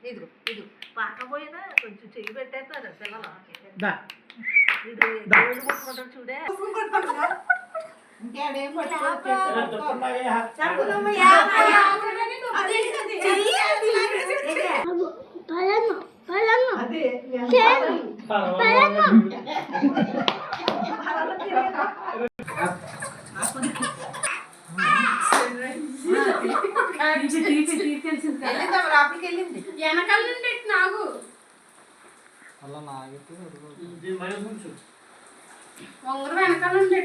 ఇదిగో ఇది పాకపోయినా కొంచెం చెయ్యి పెట్టేస్తారు పిల్లలు ఇది ముట్టుకుంటారు చూడే ఇంకేడేం లోపలికి వెళ్ళింది వెనకాల నుండి నాకు ఉంగరం వెనకాల నుండి